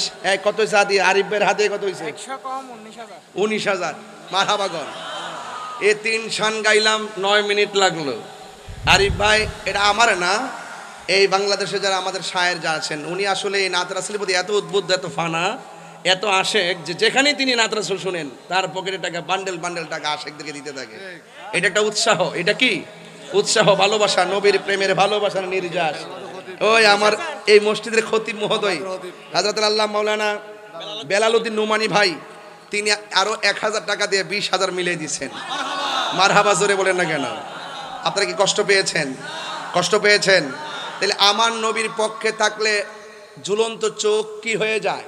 20 কত হয়েছে আদি আরিফের হাতে কত হয়েছে 100 কম 19,000 19,000 মারহাবাগন। এ 3 শান গাইলাম 9 মিনিট লাগলো। আরিফ ভাই এটা আমার না, এই বাংলাদেশে যারা আমাদের শায়ের যা আছেন উনি আসলে এই নাত রাসূলের প্রতি এত উদ্বুদ্ধ এত ফানা এত আশেক যে যেখানেই তিনি নাত রাসূল শুনেন তার পকেটে টাকা বান্ডেল বান্ডেল টাকা আশেকদেরকে দিতে থাকে। এটা একটা উৎসাহ, এটা কি উৎসাহ, ভালোবাসা, নবীর প্রেমের ভালোবাসার নির্যাস। ওই আমার এই মসজিদের খতিব মহোদয় হযরত আল্লাহ মাওলানা বেলালউদ্দিন নোমানী ভাই, তিনি আরো 1000 টাকা দিয়ে 20,000 মিলিয়ে দিয়েছেন। মারহাবা জোরে বলেন না কেন? আপনারা কি কষ্ট পেয়েছেন? কষ্ট পেয়েছেন? তাহলে আমার নবীর পক্ষে থাকলে ঝুলন্ত চোখ কি হয়ে যায়?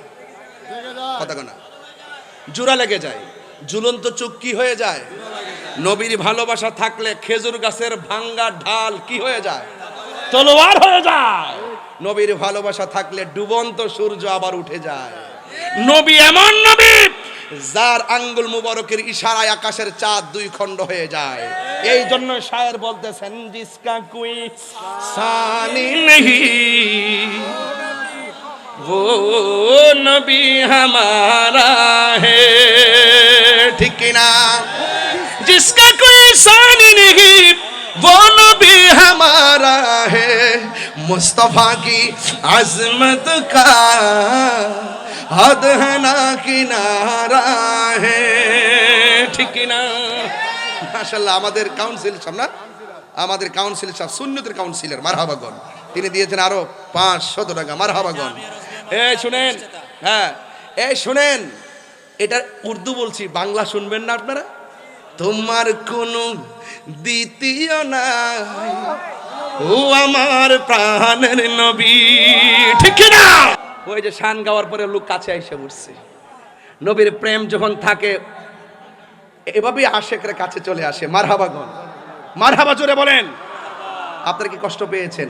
কথা না, জোড়া লেগে যায়। ঝুলন্ত চোখ কি হয়ে যায়? নবীর ভালোবাসা থাকলে খেজুর গাছের ভাঙ্গা ঢাল কি হয়ে যায়? তলোয়ার হয়ে যায়। নবীর ভালোবাসা থাকলে ডুবন্ত সূর্য আবার উঠে যায়। নবী এমন নবী যার আঙ্গুল মুবারকের ইশারায় আকাশের চাঁদ 2 খণ্ড হয়ে যায়। এই জন্য শায়ের বলতেছেন জিসকা কোই সানি নেহি वो नबी हमारा है, ठीक ना? जिसका कोई सानी नहीं वो नबी हमारा है, मुस्तफा की अजमत का हद है ना किनारा है, ठीक ना? মাশাআল্লাহ আমাদের কাউন্সিল সাহেব না, আমাদের কাউন্সিল সাহেব সুন্নতের কাউন্সিলর মারহাবাগন, তিনি দিয়েছেন আরো 500 টাকা। মারহাবাগন। এই শুনেন, হ্যাঁ এই শুনেন, এটা উর্দু বলছি, বাংলা শুনবেন না আপনারা? তোমার কোনো দ্বিতীয় নাই ও আমার প্রাণের নবী, ঠিক না? ওই যে শান গাওয়ার পরে লোক কাছে এসে বসছে। নবীর প্রেম যখন থাকে এভাবেই আশেকরা কাছে চলে আসে। মারহাবাগন, মারহাবা জোরে বলেন। আপনারা কি কষ্ট পেয়েছেন?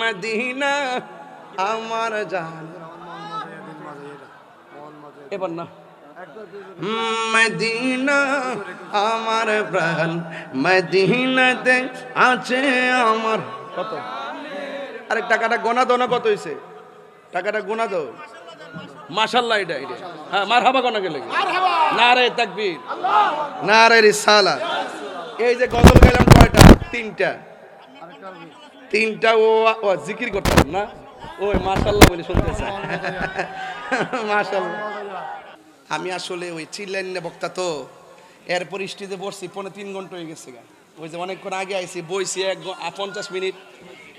মদিনা আমার জান, এবার না, মদিনা আমার প্রাণ, মদিনাতে আছে আমার। কত? আরে টাকাটা গোনা দাও না, কত হয়েছে টাকাটা গোনা দাও। মাশাআল্লাহ, এটা এটা হ্যাঁ মারহাবা গোনা গেলে নারে তাকবীর নারে রিসালাত। এই যে গজল গাইলাম কয়টা? 3টা ও জিকির করতাম না, ওই মাশাআল্লাহ বলে শুনতেছে। মাশাআল্লাহ। আমি আসলে ওই চিল্লাইন বক্তা তো, এরপর স্টেজে বসছি 3.5 ঘন্টা হয়ে গেছে। ওই যে অনেকক্ষণ আগে আইছি, বইছি 50 মিনিট,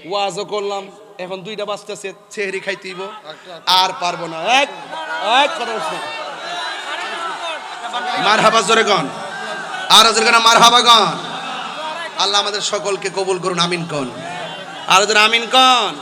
ওয়াজও করলাম, এখন 2টা বাজতেছে, সেহরি খাইতেইব, আর পারবো না। এক কথা বলছি, মারহাবা জোরে গন, আর জোরে গন মারহাবা গন। আল্লাহ আমাদের সকলকে কবুল করুন, আমিন কোন, আর আমিন কোন।